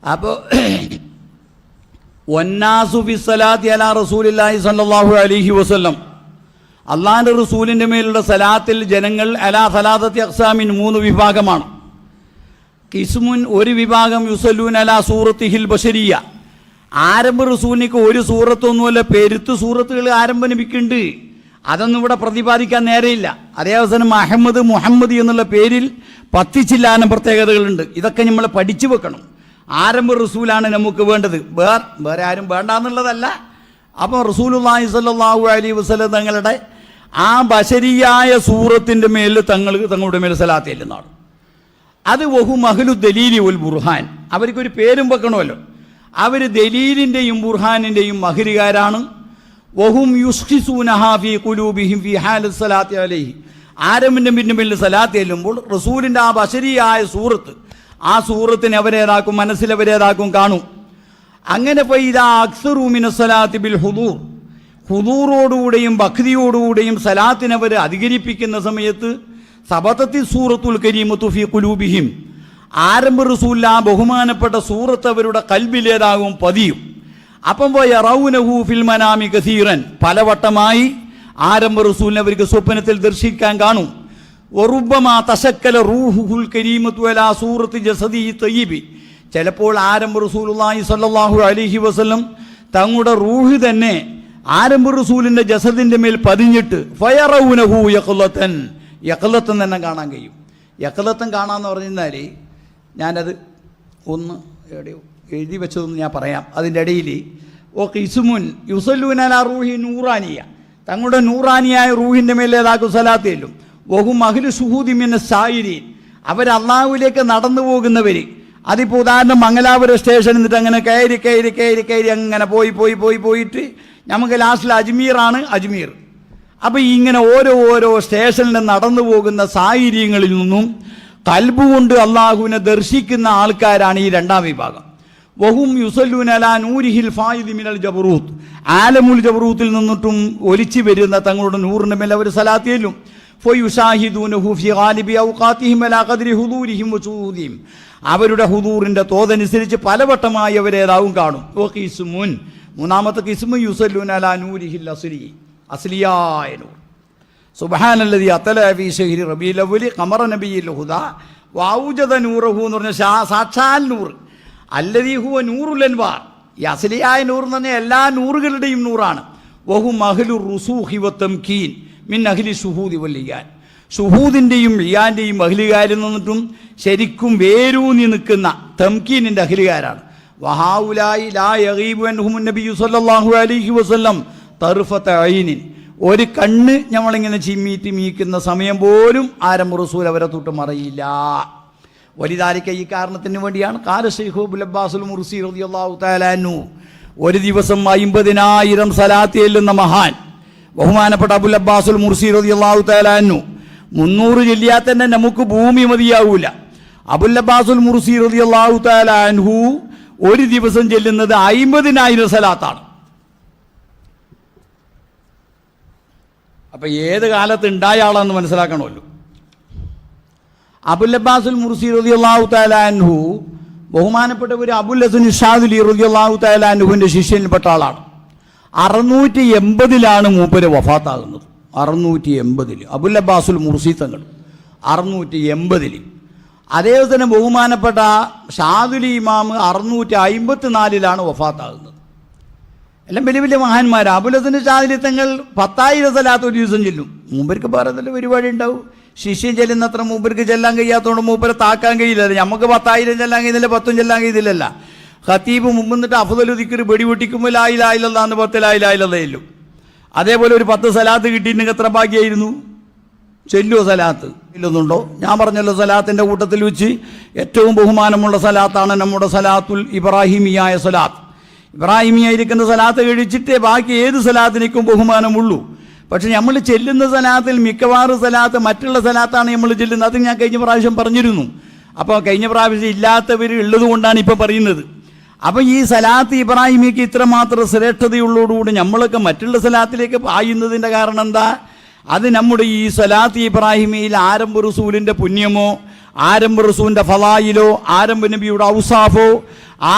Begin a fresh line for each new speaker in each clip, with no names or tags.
അപ്പോൾ വന്നാസു ഫിസ്സലാത്തി അലാ റസൂലില്ലാഹി സ്വല്ലല്ലാഹു അലൈഹി വസല്ലം, അള്ളാഹിൻ്റെ റസൂലിൻ്റെ മേലുള്ള സലാത്തിൽ ജനങ്ങൾ അലാ സലാത്തത്തി അഖ്സാമിൻ 3 വിഭാഗമാണ്. കിസ്മുൻ, ഒരു വിഭാഗം യുസല്ലൂൻ അലാ സൂറത്തിഹിൽ ബശരിയ, ആരംഭ റസൂലിനിക്ക് ഒരു സൂറത്തൊന്നുമല്ല, പെരുത്ത് സൂറത്തുകൾ ആരംഭ നബിക്കുണ്ട്. അതൊന്നും ഇവിടെ പ്രതിപാദിക്കാൻ നേരെയില്ല. അതേ അവസാനം മുഹമ്മദ് എന്നുള്ള പേരിൽ 10 ചില്ലാനം പ്രത്യേകതകളുണ്ട്. ഇതൊക്കെ നമ്മൾ പഠിച്ചു വെക്കണം. ആരംഭ റസൂലാണ് നമുക്ക് വേണ്ടത്, വേറെ ആരും വേണ്ടാന്നുള്ളതല്ല. അപ്പോൾ റസൂലുള്ളാഹി സ്വല്ലല്ലാഹു അലൈഹി വസല്ലം തങ്ങളുടെ ആ ബശരിയായ സൂറത്തിൻ്റെ മേൽ തങ്ങളുടെ മേൽ സലാത്ത് ചെല്ലുന്നതാണ്. അത് വഹു മഹ്ലു ദലീലി വൽ ബുർഹാൻ, അവർക്കൊരു പേരും വെക്കണമല്ലോ. അവർ ദലീലിൻ്റെയും ബുർഹാനിൻ്റെയും മഹരികാരാണ്. വഹും യുസ്ഖിസൂനഹാ ഫീ ഖുലൂബിഹിം ഫീ ഹാലി സ്വലാത്തി അലൈഹി, ആരംഭിൻ്റെ മേൽ സലാത്ത് ചെല്ലുമ്പോൾ റസൂലിൻ്റെ ആ ബശരിയായ സൂറത്ത്, ആ സൂറത്തിനെ അവരേതാക്കും, മനസ്സിലവരേതാക്കും, കാണും. അങ്ങനെ ഫൈദാ അക്സറു മിനസ് സലാത്തി ബിൽ ഹുദൂർ, ഹുദൂറോടുകൂടെയും ഭക്തിയോടുകൂടെയും സലാത്തിനവർ അധികരിപ്പിക്കുന്ന സമയത്ത് സബതത്തി സൂറത്തുൽ കരീമത്തു ഫീ ഖുലൂബിഹിം, ആരംഭ റസൂലിൽ ആ ബഹുമാനപ്പെട്ട സൂറത്ത് അവരുടെ കൽബിലേതാകും, പതിയും. അപ്പം യറൗനഹു ഫിൽ മനാമി കസീറൻ, പലവട്ടമായി ആരംഭ റസൂലിനെ അവർക്ക് സ്വപ്നത്തിൽ ദർശിക്കാൻ കാണും. വറുബ്ബമാ തശക്കല റൂഹുൽ കരീമത്തു അലാ സൂറത്തി ജസദി തയ്യിബി, ചിലപ്പോൾ ആരംഭ റസൂലുള്ളാഹി സ്വല്ലല്ലാഹു അലൈഹി വസല്ലം തങ്ങളുടെ റൂഹ് തന്നെ ആരംഭ റസൂലിൻ്റെ ജസദിൻ്റെ മേൽ പതിഞ്ഞിട്ട് ഫയറൗനഹു യഖ്ലത്തൻ, യഖ്ലത്തൻ തന്നെ കാണാൻ കഴിയും. യഖ്ലത്തൻ കാണാമെന്ന് പറഞ്ഞാൽ ഞാനത് ഒന്ന് എവിടെയോ എഴുതി വെച്ചതെന്ന് ഞാൻ പറയാം. അതിൻ്റെ ഇടയിൽ ഓ കിസ്മുൻ യുസല്ലൂന അലാ റൂഹി നൂറാനിയ, തങ്ങളുടെ നൂറാനിയായ റൂഹിൻ്റെ മേൽ ഏതാക്കും സലാത്ത് ചെല്ലും. വഹും അഹ്ലു ശുഹൂദി മിനസ് സായിരീൻ, അവർ അള്ളാഹുവിലേക്ക് നടന്നു പോകുന്നവർ. അതിപ്പോൾ ഉദാഹരണം മംഗലാപുരം സ്റ്റേഷനിൽ നിന്നിട്ട് അങ്ങനെ കയറി അങ്ങനെ പോയിട്ട് നമുക്ക് ലാസ്റ്റിൽ അജ്മീറാണ് അജ്മീർ. അപ്പോൾ ഇങ്ങനെ ഓരോ സ്റ്റേഷനിൽ നടന്നു പോകുന്ന സാഹചര്യങ്ങളിൽ നിന്നും കൽബ് കൊണ്ട് അള്ളാഹുവിനെ ദർശിക്കുന്ന ആൾക്കാരാണ് ഈ രണ്ടാം വിഭാഗം. വഹും യുസല്ലൂന അലാ നൂരിഹിൽ ഫായിദി മിനൽ ജബറൂത്ത്, ആലമുൽ ജബറൂത്തിൽ നിന്നിട്ടും ഒലിച്ചു വരുന്ന തങ്ങളുടെ നൂറിൻ്റെ മേൽ അവർ സലാത്ത് ചെല്ലും. ഫയുഷാഹിദൂനഹു ഫീ ഗാലിബി ഔഖാതിഹിം അലാ ഖദ്രി ഹുദൂരിഹിം വശുഹൂദിഹിം, അവരുടെ ഹുദൂറിൻ്റെ തോതനുസരിച്ച് പലവട്ടമായി അവരേതാവും കാണും. ഓ കിസ്മുൻ, മൂന്നാമത്തെ കിസ്മു യുസല്ലൂന അലാ നൂരിഹിൽ അസ്ലി, അസ്ലിയായ നൂർ. സുബ്ഹാനല്ലദി അത്തല ഫീ ശഹ്രി റബീഉൽ അവ്വലി ഖമറ നബിയിൽ ഹുദാ വഔജദ നൂറഹു എന്ന് പറഞ്ഞ സാക്ഷാൽ നൂർ. അല്ലദീ ഹുവ നൂറുൽ അൻവാർ, ഈ അസ്ലിയായ നൂർ എന്ന് പറഞ്ഞാൽ എല്ലാ നൂറുകളുടെയും നൂറാണ്. വഹും അഹ്ലു റുസൂഖി വതംകീൻ മിൻ അഹ്ലി ശുഹൂദി വൽ ഇയാൻ, ഷുഹൂദിൻ്റെയും ഇയാൻ്റെയും അഹ്ലുകാരിൽ നിന്നിട്ടും ശരിക്കും വേരൂന്നി നിൽക്കുന്ന തംകീനിൻ്റെ അഹ്ലുകാരാണ്. വഹാഉലായി ലാ യഗീബു അൻഹുമുൻ നബിയ്യു സ്വല്ലല്ലാഹു അലൈഹി വസല്ലം തർഫത ഐനിൻ, ഒരു കണ്ണ് നമ്മളിങ്ങനെ ചിമ്മീറ്റ് മീക്കുന്ന സമയം പോലും ആരംഭ റസൂൽ അവരെ തൊട്ട് മറയില്ല. വലിദാലിക, ഈ കാരണത്തിന് വേണ്ടിയാണ് ഖാല ശൈഖു അബുൽ അബ്ബാസുൽ മുർസി റളിയല്ലാഹു തആല അൻഹു, ഒരു ദിവസം 50,000 സലാത്ത് ചെല്ലുന്ന മഹാൻ ബഹുമാനപ്പെട്ട അബുൽ അബ്ബാസുൽ മുർസി റളിയല്ലാഹു തആല അൻഹു, 300 ചൊല്ലിയാൽ തന്നെ നമുക്ക് ഭൂമി മതിയാവൂല. അബുൽ അബ്ബാസുൽ മുർസി റളിയല്ലാഹു തആല അൻഹു ഒരു ദിവസം ചെല്ലുന്നത് 50,000 സലാത്താണ്. അപ്പം ഏത് കാലത്ത് ഉണ്ടായ ആളാണെന്ന് മനസ്സിലാക്കണമല്ലോ. അബുൽ അബ്ബാസുൽ മുർസി റളിയല്ലാഹു തആല അൻഹു ബഹുമാനപ്പെട്ട ഒരു അബുൽ ഹസൻ ഷാദുലി റളിയല്ലാഹു തആല അൻഹുവിൻ്റെ ശിഷ്യനിൽപ്പെട്ട ആളാണ്. 680 മൂപ്പര് വഫാത്താകുന്നത്. 680 അബുൽ അബ്ബാസുൽ മുർസി തങ്ങൾ 680. അതേപോലെ ബഹുമാനപ്പെട്ട ഷാദുലി ഇമാം 654 വഫാത്താകുന്നത്. എല്ലാം വലിയ വലിയ മഹാന്മാർ. അബുൽ ഹസൻ ഷാദുലി തങ്ങൾ 10,000 സലാത്ത് ഒരു ദിവസം ചെല്ലും. മൂപ്പർക്ക് ഭാരതത്തിൽ പരിപാടി ഉണ്ടാവും. ശിഷ്യൻ ചെല്ലുന്നത്ര മൂപ്പർക്ക് ചെല്ലാൻ കഴിയാത്തതുകൊണ്ട് മൂപ്പരെ താക്കാൻ കഴിയില്ല. നമുക്ക് 10,000 ചെല്ലാൻ കഴിയുന്നില്ല, 10 ചെല്ലാൻ കഴിയുന്നില്ലല്ല. ഖത്തീബ് മുമ്പ് അഫ്ദലു ദിക്ർ വെടി പൊട്ടിക്കുമ്പോൾ ലാ ഇലാഹ ഇല്ലല്ലാഹ് എന്ന് 10 ലാ ഇലാഹ ഇല്ലല്ലാഹ് ചെല്ലും. അതേപോലെ ഒരു 10 സലാത്ത് കിട്ടിയിട്ടുണ്ടെങ്കിൽ എത്ര ഭാഗ്യമായിരുന്നു. ചെല്ലുമോ സലാത്ത്? ഇല്ലെന്നുണ്ടോ? ഞാൻ പറഞ്ഞല്ലോ, സലാത്തിൻ്റെ കൂട്ടത്തിൽ വെച്ച് ഏറ്റവും ബഹുമാനമുള്ള സലാത്താണ് നമ്മുടെ സലാത്തുൽ ഇബ്രാഹിമിയായ സലാത്ത്. ഇബ്രാഹിമിയായിരിക്കുന്ന സലാത്ത് കഴിച്ചിട്ടേ ബാക്കി ഏത് സലാത്തിനേക്കും ബഹുമാനമുള്ളൂ. പക്ഷെ നമ്മൾ ചെല്ലുന്ന സലാത്തിൽ മിക്കവാറും സലാത്ത് മറ്റുള്ള സലാത്താണ് നമ്മൾ ചെല്ലുന്നത്. അത് ഞാൻ കഴിഞ്ഞ പ്രാവശ്യം പറഞ്ഞിരുന്നു. അപ്പോൾ കഴിഞ്ഞ പ്രാവശ്യം ഇല്ലാത്തവർ ഉള്ളത് കൊണ്ടാണ് ഇപ്പം പറയുന്നത്. അപ്പം ഈ സലാത്ത് ഇബ്രാഹിമിക്ക് ഇത്രമാത്രം ശ്രേഷ്ഠതയുള്ളതോടുകൂടി നമ്മളൊക്കെ മറ്റുള്ള സലാത്തിലേക്ക് പായുന്നതിൻ്റെ കാരണം എന്താ? അത് നമ്മുടെ ഈ സലാത്ത് ഇബ്രാഹിമിയിൽ ആരംഭ റസൂലിൻ്റെ പുണ്യമോ ആരംഭ റസൂലിന്റെ ഫലായിലോ ആരംഭ നബിയുടെ ഔസാഫോ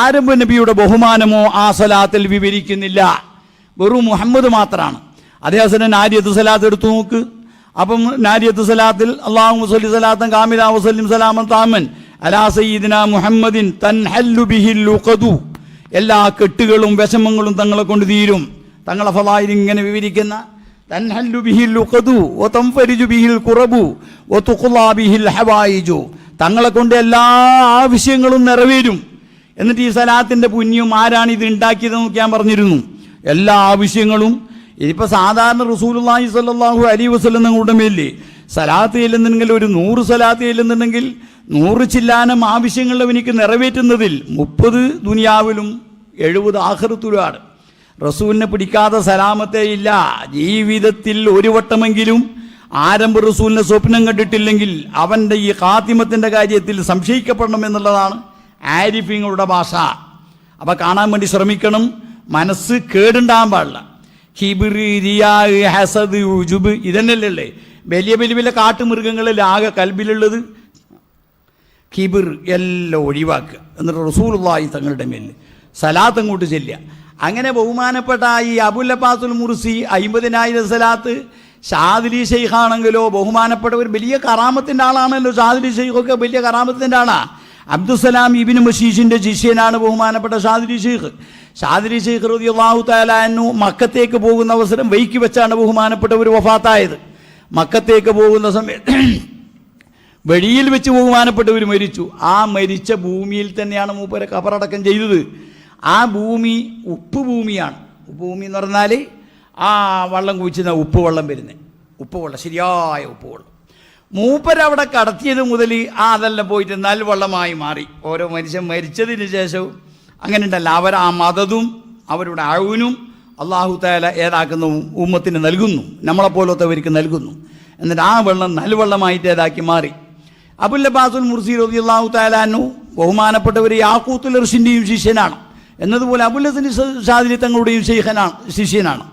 ആരംഭ നബിയുടെ ബഹുമാനമോ ആ സലാത്തിൽ വിവരിക്കുന്നില്ല. വെറും മുഹമ്മദ് മാത്രമാണ്. അതേസമയം നാരിയത്ത് സലാത്ത് എടുത്തു നോക്ക്. അപ്പം നാരിയത്ത് സലാത്തിൽ അല്ലാഹുമ്മ സ്വല്ലി സലാത്തൻ കാമില വസല്ലിം സലാമൻ താമൻ അലാ സയ്യിദിന മുഹമ്മദിൻ തൻഹല്ലു ബിഹിൽ ലുഖദു, എല്ലാ കെട്ടുകളും വിഷമങ്ങളും തങ്ങളെ കൊണ്ട് തീരും. തങ്ങളെ ഫലായിൽ ഇങ്ങനെ വിവരിക്കുന്ന തൻഹല്ലു ബിഹിൽ ലുഖദു വതൻഫരിജു ബിഹിൽ ഖുറബു വതുഖ്ലാ ബിഹിൽ ഹവായിജു, തങ്ങളെ കൊണ്ട് എല്ലാ ആവശ്യങ്ങളും നിറവേരും. എന്നിട്ട് ഈ സലാത്തിന്റെ പുണ്യം ആരാണ് ഇത് ഉണ്ടാക്കിയതെന്ന് ഞാൻ പറഞ്ഞിരുന്നു. എല്ലാ ആവശ്യങ്ങളും ഇതിപ്പോൾ സാധാരണ റസൂലുള്ളാഹി സ്വല്ലല്ലാഹു അലൈഹി വസല്ലം നിങ്ങളുടെ മേലിൽ സലാത്ത് ചെല്ലുന്നുണ്ടെങ്കിൽ ഒരു 100 സലാത്ത് ചെല്ലുന്നുണ്ടെങ്കിൽ 100 ചില്ലാനം ആവശ്യങ്ങൾ എനിക്ക് നിറവേറ്റുന്നതിൽ 30 ദുനിയാവിലും 70 ആഖിറത്തിലുമാണ്. റസൂലിനെ പിടിക്കാതെ സലാമത്തേ ഇല്ല. ജീവിതത്തിൽ ഒരു വട്ടമെങ്കിലും ആരംഭ റസൂലിനെ സ്വപ്നം കണ്ടിട്ടില്ലെങ്കിൽ അവൻ്റെ ഈ ഖാത്തിമത്തിൻ്റെ കാര്യത്തിൽ സംശയിക്കപ്പെടണം എന്നുള്ളതാണ് ആരിഫീങ്ങളുടെ ഭാഷ. അപ്പം കാണാൻ വേണ്ടി ശ്രമിക്കണം. മനസ്സ് കേടുണ്ടാകാൻ പാടില്ല. ഹിബിറ്, റിയാഹ്, ഹസദ്, ഉജുബ് ഇതന്നെയല്ലേ വലിയ വലിയ വലിയ കാട്ടുമൃഗങ്ങളിൽ ആകെ കൽബിലുള്ളത്. ഹിബിർ എല്ലാം ഒഴിവാക്കുക. എന്നിട്ട് റസൂലുള്ളാഹി തങ്ങളുടെ മേൽ സലാത്ത് അങ്ങോട്ട് ചെല്ലുക. അങ്ങനെ ബഹുമാനപ്പെട്ട ഈ അബുൽ അബ്ബാസുൽ മുർസി 50,000 സലാത്ത് ഷാദിലി ഷെയ്ഖാണെങ്കിലോ ബഹുമാനപ്പെട്ട ഒരു വലിയ കറാമത്തിൻ്റെ ആളാണല്ലോ. ഷാദിലി ഷെയ്ഖൊക്കെ വലിയ കറാമത്തിൻ്റെ ആളാണ്. അബ്ദുസ്സലാം ഇബ്നു മശീഷിൻ്റെ ശിഷ്യനാണ് ബഹുമാനപ്പെട്ട ഷാദിലി ഷെയ്ഖ്. ഷാദിലി ഷെയ്ഖ് റളിയല്ലാഹു തആല അൻഹു മക്കത്തേക്ക് പോകുന്ന അവസരം വൈക്കി വെച്ചാണ് ബഹുമാനപ്പെട്ടവർ വഫാത്തായത്. മക്കത്തേക്ക് പോകുന്ന സമയത്ത് വഴിയിൽ വെച്ച് ബഹുമാനപ്പെട്ടവർ മരിച്ചു. ആ മരിച്ച ഭൂമിയിൽ തന്നെയാണ് മൂപ്പരെ ഖബറടക്കം ചെയ്തത്. ആ ഭൂമി ഉപ്പ് ഭൂമിയാണ്. ഉപ്പ് ഭൂമി എന്ന് പറഞ്ഞാൽ ആ വെള്ളം കുഴിച്ചുന്ന ഉപ്പ് വെള്ളം വരുന്നത്, ഉപ്പ് വെള്ളം, ശരിയായ ഉപ്പ് വെള്ളം. മൂപ്പരവിടെ കടത്തിയത് മുതൽ അതെല്ലാം പോയിട്ട് നൽവെള്ളമായി മാറി. ഓരോ മനുഷ്യൻ മരിച്ചതിന് ശേഷവും അങ്ങനെ ഉണ്ടല്ല. അവർ ആ മദതും അവരുടെ അഴവിനും അള്ളാഹു തആല ഏതാക്കുന്ന ഉമ്മത്തിന് നൽകുന്നു, നമ്മളെപ്പോലത്തവർക്ക് നൽകുന്നു. എന്നിട്ട് ആ വെള്ളം നൽവെള്ളമായിട്ട് ഏതാക്കി മാറി. അബുൽ അബ്ബാസുൽ മുർസി റളിയല്ലാഹു തആല അൻഹു ബഹുമാനപ്പെട്ടവർ യാഖൂത്തുൽ ഇർഷിൻ്റെയും ശിഷ്യനാണ്. എന്നതുപോലെ അബുൽ ഹസൻ ഷാദിലി തങ്ങളുടെയും ശിഷ്യനാണ്.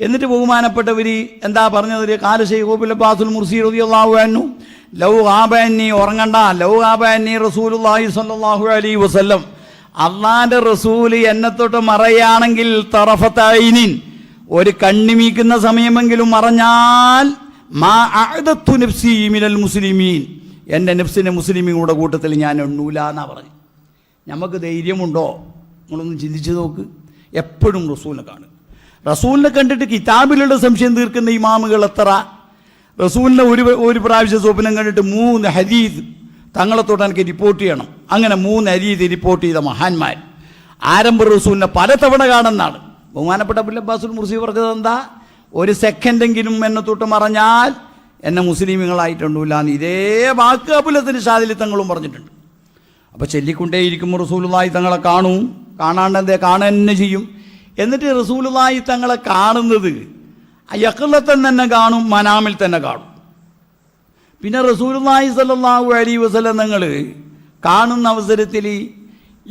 എന്നിട്ട് ബഹുമാനപ്പെട്ടവർ എന്താ പറഞ്ഞത്? കാല ശൈഖ് അബുൽ അബ്ബാസുൽ മുർസി റളിയല്ലാഹു അൻഹു ലൗ ഗാബ അന്നി, ഉറങ്ങണ്ട, ലൗ ഗാബ അന്നി റസൂലുള്ളാഹി സ്വല്ലല്ലാഹു അലൈഹി വസല്ലം, അള്ളാന്റെ റസൂല് എന്നെ തൊട്ട് മറയാണെങ്കിൽ തറഫത്തൈനിൻ, ഒരു കണ്ണിമീക്കുന്ന സമയമെങ്കിലും മറഞ്ഞാൽ മാ അഅദത്തു നഫ്സി മിനൽ മുസ്ലിമീൻ, എൻ്റെ നഫ്സിനെ മുസ്ലിമീങ്ങളുടെ കൂട്ടത്തിൽ ഞാൻ എണ്ണൂല എന്നാ പറഞ്ഞു. നമുക്ക് ധൈര്യമുണ്ടോ? നമ്മളൊന്ന് ചിന്തിച്ച് നോക്ക്. എപ്പോഴും റസൂലിനെ കാണുക. റസൂലിനെ കണ്ടിട്ട് കിതാബിലുള്ള സംശയം തീർക്കുന്ന ഇമാമുകൾ എത്ര? റസൂലിനെ ഒരു പ്രാവശ്യം സ്വപ്നം കണ്ടിട്ട് 3 ഹദീസ് തങ്ങളെ തൊട്ട് എനിക്ക് റിപ്പോർട്ട് ചെയ്യണം. അങ്ങനെ 3 ഹദീസ് റിപ്പോർട്ട് ചെയ്ത മഹാന്മാർ. ആരംഭ റസൂലിനെ പലതവണ കാണുന്നതാണ്. ബഹുമാനപ്പെട്ട അബുൽ അബ്ബാസുൽ മുർസി പറഞ്ഞത് എന്താ? ഒരു സെക്കൻഡെങ്കിലും എന്നെ തൊട്ട് മറഞ്ഞാൽ എന്നെ മുസ്ലിമുകളായിട്ടുണ്ടല്ല എന്ന് ഇതേ വാക്ക് അബുൽ ഹസൻ ഷാദിലി തങ്ങളും പറഞ്ഞിട്ടുണ്ട്. അപ്പോൾ ചൊല്ലിക്കൊണ്ടേയിരിക്കുമ്പോൾ റസൂലുള്ളാഹി തങ്ങളെ കാണും. കാണാണ്ടെന്തേ കാണുക തന്നെ ചെയ്യും. എന്നിട്ട് റസൂലുള്ളാഹി തങ്ങളെ കാണുന്നത് യഖ്ലത്തൻ തന്നെ കാണും, മനാമിൽ തന്നെ കാണും. പിന്നെ റസൂലുള്ളാഹി സ്വല്ലല്ലാഹു അലൈഹി വസല്ലം തങ്ങൾ കാണുന്ന അവസരത്തിൽ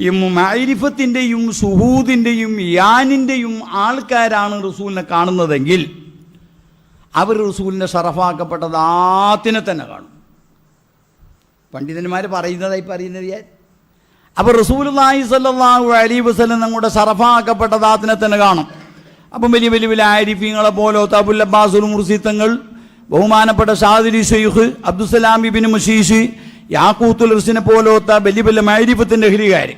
ഈ മഅരിഫത്തിൻ്റെയും ശുഹൂദിൻ്റെയും യാനിൻ്റെയും ആൾക്കാരാണ് റസൂലിനെ കാണുന്നതെങ്കിൽ അവർ റസൂലിനെ ഷറഫാക്കപ്പെട്ട ദാത്തിനെ തന്നെ കാണും. പണ്ഡിതന്മാർ പറയുന്നത് ഞാൻ. അപ്പോൾ റസൂലുള്ളാഹി സ്വല്ലല്ലാഹു അലൈഹി വസല്ലം നമ്മുടെ ഷറഫാക്കപ്പെട്ട ദാത്തിനെ തന്നെ കാണും. അപ്പം വലിയ വലിയ വലിയ ആരിഫീങ്ങളെ പോലത്തെ അബുൽ അബ്ബാസുൽ മുർസി തങ്ങൾ, ബഹുമാനപ്പെട്ട ഷാദിലി ഷെയ്ഖ്, അബ്ദുസ്സലാം ഇബ്നു മശീഷ്, യാഖൂത്തുൽ ഇർസിനെ പോലത്തെ വലിയ വലിയ മഅരിഫത്തിൻ്റെ അഹ്ലുകാർ,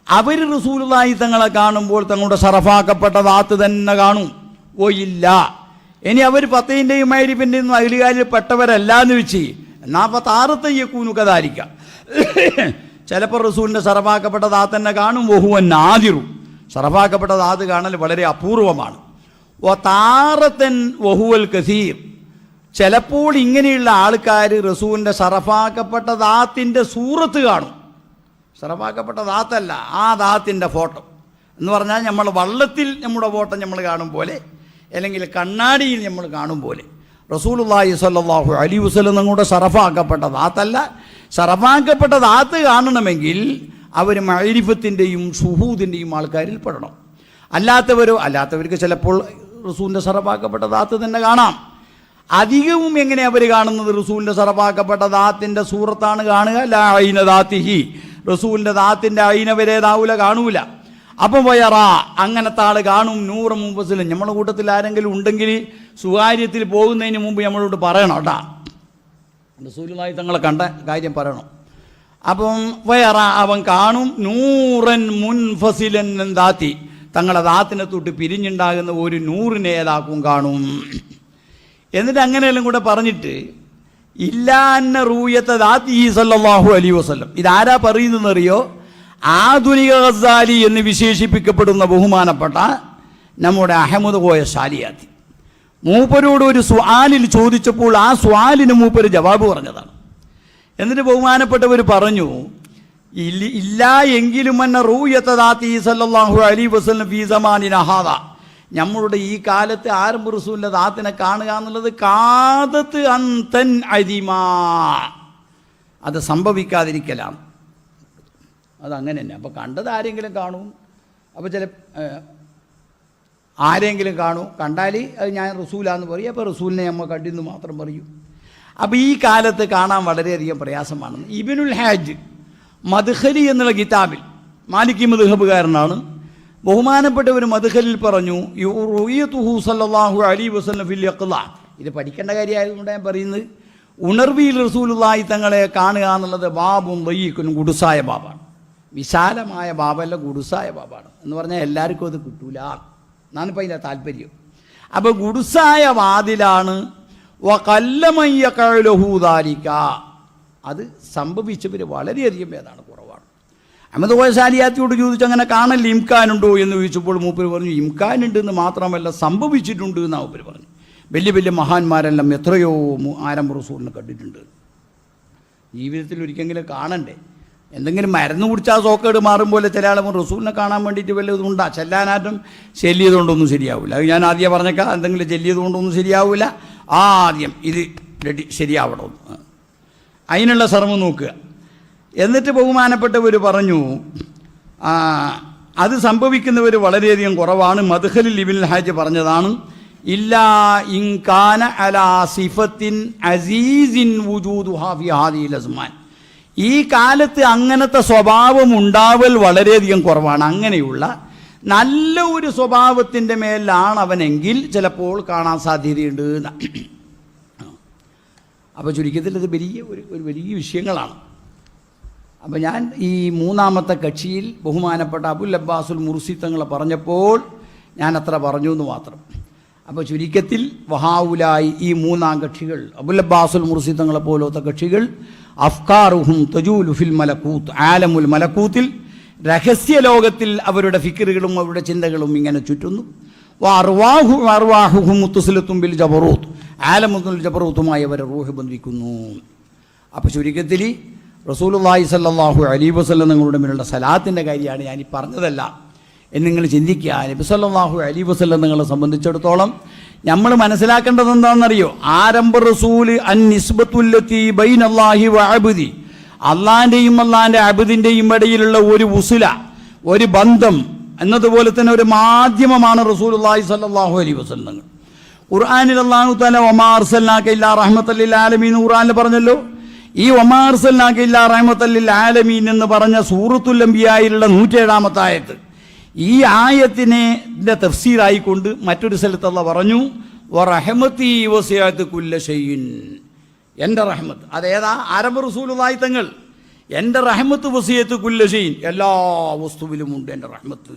അവർ റസൂലുള്ളാഹി തങ്ങളെ കാണുമ്പോൾ തങ്ങളുടെ ഷറഫാക്കപ്പെട്ട ദാത്ത് തന്നെ കാണും. ഓ ഇല്ല, ഇനി അവർ പത്തീൻ്റെയും മഅരിഫിൻ്റെയും അഹ്ലുകാരിൽ പെട്ടവരല്ല എന്ന് വെച്ച് എന്നാ അപ്പോൾ താറത്തയ്യക്കൂനു കദാലിക, ചിലപ്പോൾ റസൂലിൻ്റെ ഷറഫാക്കപ്പെട്ട ദാത്ത് തന്നെ കാണും. വഹുവ നാദിറു, ഷറഫാക്കപ്പെട്ട ദാത്ത് കാണൽ വളരെ അപൂർവമാണ്. ഓ താറത്തൻ വഹുവൽ കസീർ, ചിലപ്പോൾ ഇങ്ങനെയുള്ള ആൾക്കാർ റസൂലിൻ്റെ ഷറഫാക്കപ്പെട്ട ദാത്തിൻ്റെ സൂറത്ത് കാണും. ഷറഫാക്കപ്പെട്ട ദാത്തല്ല, ആ ദാത്തിൻ്റെ ഫോട്ടോ എന്ന് പറഞ്ഞാൽ നമ്മൾ വള്ളത്തിൽ നമ്മുടെ ഫോട്ടോ നമ്മൾ കാണും പോലെ, അല്ലെങ്കിൽ കണ്ണാടിയിൽ നമ്മൾ കാണും പോലെ. റസൂലുള്ളാഹി സ്വല്ലല്ലാഹു അലൈഹി വസല്ലം നമ്മുടെ ഷറഫാക്കപ്പെട്ട ദാത്തല്ല. ഷറഫാക്കപ്പെട്ട ദാത്ത് കാണണമെങ്കിൽ അവർ മഅരിഫത്തിൻ്റെയും ശുഹൂദിൻ്റെയും ആൾക്കാരിൽ പെടണം. അല്ലാത്തവർക്ക് ചിലപ്പോൾ റസൂലിൻ്റെ ഷറഫാക്കപ്പെട്ട ദാത്ത് തന്നെ കാണാം. അധികവും എങ്ങനെ അവർ കാണുന്നത്? റസൂലിൻ്റെ സറഫാക്കപ്പെട്ട ദാത്തിൻ്റെ സൂറത്താണ് കാണുക. ലാ ഐന ദാത്തിഹി, റസൂലിൻ്റെ ദാത്തിൻ്റെ ഐന വരേതാവൂല, കാണൂല. അപ്പം വയറ, അങ്ങനത്തെ ആൾ കാണും. നൂറ് മുമ്പസിലും നമ്മുടെ കൂട്ടത്തിൽ ആരെങ്കിലും ഉണ്ടെങ്കിൽ സ്വകാര്യത്തിൽ പോകുന്നതിന് മുമ്പ് നമ്മളോട് പറയണം കേട്ടാ, റസൂലുള്ളാഹി തങ്ങളെ കണ്ട കാര്യം പറയണം. അപ്പം വയറ, അവൻ കാണും. നൂറൻ മുൻഫസിലൻ ദാത്തി, തങ്ങളെ ദാത്തിനെ തൊട്ട് പിരിഞ്ഞുണ്ടാകുന്ന ഒരു നൂറിനെ ഏതാക്കും കാണും. എന്നിട്ട് അങ്ങനെയെല്ലാം കൂടെ പറഞ്ഞിട്ട് ഇല്ലാന്ന റൂയത്തെ ദാത്തി സല്ലല്ലാഹു അലൈഹി വസല്ലം, ഇതാരാ പറയുന്നതെന്നറിയോ? ആധുനിക ഗസാലി എന്ന് വിശേഷിപ്പിക്കപ്പെടുന്ന ബഹുമാനപ്പെട്ട നമ്മുടെ അഹമ്മദ് കോയ ഷാലിയാത്തി. മൂപ്പരോട് ഒരു സ്വാലിൽ ചോദിച്ചപ്പോൾ ആ സ്വാലിന് മൂപ്പര് ജവാബ് പറഞ്ഞതാണ്. എന്നിട്ട് ബഹുമാനപ്പെട്ടവർ പറഞ്ഞു, ഇല്ല എങ്കിലും എന്ന റൂയത്തെ ദാത്തി സല്ലല്ലാഹു അലൈഹി വസല്ലം ഫീ സമാനിന ഹാദാ, നമ്മളുടെ ഈ കാലത്ത് ആരംഭ റസൂലിൻ്റെ ദാത്തിനെ കാണുക എന്നുള്ളത് കാദത്ത് അന്തൻ അരിമാ, അത് സംഭവിക്കാതിരിക്കലാണ്. അതങ്ങനെ തന്നെ. അപ്പോൾ കണ്ടത് ആരെങ്കിലും കാണും, അപ്പോൾ ആരെങ്കിലും കാണും, കണ്ടാൽ അത് ഞാൻ റസൂലാന്ന് പറയും. അപ്പോൾ റസൂലിനെ നമ്മൾ കണ്ടിന്ന് മാത്രം പറയും. അപ്പോൾ ഈ കാലത്ത് കാണാൻ വളരെയധികം പ്രയാസമാണ്. ഇബ്നുൽ ഹാജ് മദ്ഖലി എന്നുള്ള കിതാബിൽ, മാലിക്കി മദ്ഹബുകാരനാണ്, ബഹുമാനപ്പെട്ട ഒരു മദ്ഖലിൽ പറഞ്ഞു, റുയതുഹു സല്ലല്ലാഹു അലൈഹി വസല്ലം ഫിൽ യഖ്ള. ഇത് പഠിക്കേണ്ട കാര്യമായതുകൊണ്ട് ഞാൻ പറയുന്നത്, ഉണർവിയിൽ റസൂലുള്ളാഹി തങ്ങളെ കാണുക എന്നുള്ളത് ബാബും വയ്യക്കും ഗുഡുസായ ബാബാണ്. വിശാലമായ ബാബല്ല, ഗുഡുസായ ബാബാണ് എന്ന് പറഞ്ഞാൽ എല്ലാവർക്കും അത് കിട്ടൂല എന്നാണിപ്പോൾ അതിൻ്റെ താല്പര്യം. അപ്പോൾ ഗുഡുസായ വാതിലാണ്. വകല്ലമയ്യകലഹൂദാലിക, അത് സംഭവിച്ചവർ വളരെയധികം ഭേദമാണ്, കുറവാണ്. അഹമ്മദ് കോയ ഷാലിയാത്തിയോട് ചോദിച്ചു, അങ്ങനെ കാണൽ ഇംകാനുണ്ടോ എന്ന് ചോദിച്ചപ്പോൾ മൂപ്പര് പറഞ്ഞു, ഇംകാനുണ്ടെന്ന് മാത്രമല്ല സംഭവിച്ചിട്ടുണ്ട് എന്ന് മൂപ്പര് പറഞ്ഞു. വലിയ വലിയ മഹാന്മാരെല്ലാം എത്രയോ ആരംഭ റസൂലിനെ കണ്ടിട്ടുണ്ട്. ജീവിതത്തിൽ ഒരിക്കലെങ്കിലും കാണണ്ടേ? എന്തെങ്കിലും മരുന്ന് കുടിച്ചാൽ സോക്കേട് മാറും പോലെ ചില ആളുകൾ റസൂലിനെ കാണാൻ വേണ്ടിയിട്ട് വല്ലതും ഉണ്ടാ, ചെല്ലാനായിട്ടും ചെല്ലിയതുകൊണ്ടൊന്നും ശരിയാവില്ല. അത് ഞാൻ ആദ്യം പറഞ്ഞേക്കാം, എന്തെങ്കിലും ചെല്ലിയതുകൊണ്ടൊന്നും ശരിയാവില്ല. ആദ്യം ഇത് ശരിയാവണമെന്ന്, അതിനുള്ള ശ്രമം നോക്കുക. എന്നിട്ട് ബഹുമാനപ്പെട്ടവർ പറഞ്ഞു, അത് സംഭവിക്കുന്നവർ വളരെയധികം കുറവാണ്. മദ്ഖലിൽ ഇബ്നുൽ ഹാജ് പറഞ്ഞതാണ്, ഇല്ലാ ഇൻകാന അലാ സിഫത്തിൻ അസീസിൻ വുജൂദുഹാ ഫി ഹാദിഹിൽ അസ്മാൻ. ഈ കാലത്ത് അങ്ങനത്തെ സ്വഭാവം ഉണ്ടാവൽ വളരെയധികം കുറവാണ്. അങ്ങനെയുള്ള നല്ല ഒരു സ്വഭാവത്തിൻ്റെ മേലാണ് അവനെങ്കിൽ ചിലപ്പോൾ കാണാൻ സാധ്യതയുണ്ട്. അപ്പോൾ ചുരുക്കത്തിൽ ഇത് വലിയ വിഷയങ്ങളാണ്. അപ്പോൾ ഞാൻ ഈ മൂന്നാമത്തെ കക്ഷിയിൽ ബഹുമാനപ്പെട്ട അബുൽ അബ്ബാസുൽ മുർസി തങ്ങളെ പറഞ്ഞപ്പോൾ ഞാൻ അത്ര പറഞ്ഞു എന്ന് മാത്രം. അപ്പോൾ ചുരുക്കത്തിൽ വഹാവുലായി ഈ മൂന്നാം കക്ഷികൾ, അബുൽ അബ്ബാസുൽ മുർസി തങ്ങളെ പോലത്തെ കക്ഷികൾ, അഫ്കാറുഹും തജൂലു ഫിൽ മലക്കൂത്ത്, ആലമുൽ മലക്കൂത്തിൽ, രഹസ്യ ലോകത്തിൽ അവരുടെ ഫിക്റുകളും അവരുടെ ചിന്തകളും ഇങ്ങനെ ചുറ്റുന്നു. അർവാഹുഹും മുത്തസിലത്തും ബിൽ ജബറൂത്ത്, ആലമുൽ ജബറൂത്തുമായി അവരെ റൂഹ് ബന്ധിക്കുന്നു. അപ്പോൾ ചുരുക്കത്തിൽ റസൂലുള്ളാഹി സ്വല്ലല്ലാഹു അലൈഹി വസല്ലം നിങ്ങളുടെ മേലുള്ള സലാത്തിൻ്റെ കാര്യമാണ് ഞാൻ ഈ പറഞ്ഞതല്ല എന്ന് നിങ്ങൾ ചിന്തിക്കുക. നബി സല്ലല്ലാഹു അലൈഹി വസല്ലം നിങ്ങളെ സംബന്ധിച്ചിടത്തോളം നമ്മൾ മനസ്സിലാക്കേണ്ടത് എന്താണെന്നറിയോ? ആരംഭ റസൂൽ അൻ നിസ്ബത്തുല്ലത്തി ബൈനല്ലാഹി വ അബ്ദി, അള്ളാഹിൻ്റെയും അള്ളാഹിൻ്റെ അബ്ദിൻ്റെയും ഇടയിലുള്ള ഒരു ഉസുല, ഒരു ബന്ധം എന്നതുപോലെ തന്നെ ഒരു മാധ്യമമാണ് റസൂലുള്ളാഹി സ്വല്ലല്ലാഹു അലൈഹി വസല്ലം. ഖുർആനിൽ അല്ലാഹു തആല വമാ അർസൽനാക ഇല്ലാ റഹ്മത്തൽ ലിൽ ആലമീൻ ഖുർആനിൽ പറഞ്ഞല്ലോ. ഈ വമാ അർസൽനാക ഇല്ലാ റഹ്മത്തൽ ലിൽ ആലമീൻ എന്ന് പറഞ്ഞ സൂറത്തുൽ അംബിയായിലുള്ള 107-ാമത്തെ ആയത്ത്, ഈ ആയത്തിനെ തഫ്സീറായിക്കൊണ്ട് മറ്റൊരു സ്ഥലത്ത് അല്ലാഹു പറഞ്ഞു, വറഹ്മതി വസിഅത് കുല്ല ഷൈഇൻ, എൻ്റെ റഹ്മത്ത്. അതേതാ? ആരംഭ റസൂലുള്ളാഹി തങ്ങൾ, എൻ്റെ റഹ്മത്ത് വസിഅത്ത് കുല്ല ഷൈഇൻ, എല്ലാ വസ്തുവിലും ഉണ്ട് എൻ്റെ റഹ്മത്ത്.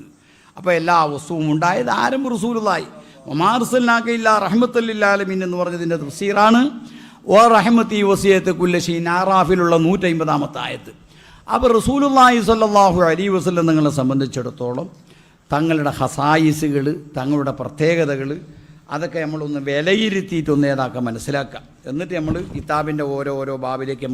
അപ്പോൾ എല്ലാ വസ്തുവും ഉണ്ടായത് ആരംഭ റസൂലുള്ളാഹി. വമാ അർസൽനാക ഇല്ലാ റഹ്മത്തൽ ലിൽ ആലമീൻ എന്ന് പറഞ്ഞതിൻ്റെ തഫ്സീറാണ് വറഹ്മതി വസിഅത്ത് കുല്ല ഷൈഇൻ, ആറാഫിലുള്ള 150-ാമത്തെ ആയത്ത്. അപ്പോൾ റസൂലുള്ളാഹി സ്വല്ലല്ലാഹു അലൈഹി വസല്ലം നിങ്ങളെ സംബന്ധിച്ചിടത്തോളം തങ്ങളുടെ ഹസായിസുകൾ, തങ്ങളുടെ പ്രത്യേകതകൾ, അതൊക്കെ നമ്മളൊന്ന് വിലയിരുത്തിയിട്ടൊന്ന് ഏതാക്കാൻ മനസ്സിലാക്കാം. എന്നിട്ട് നമ്മൾ കിതാബിൻ്റെ ഓരോ ബാബിലേക്ക്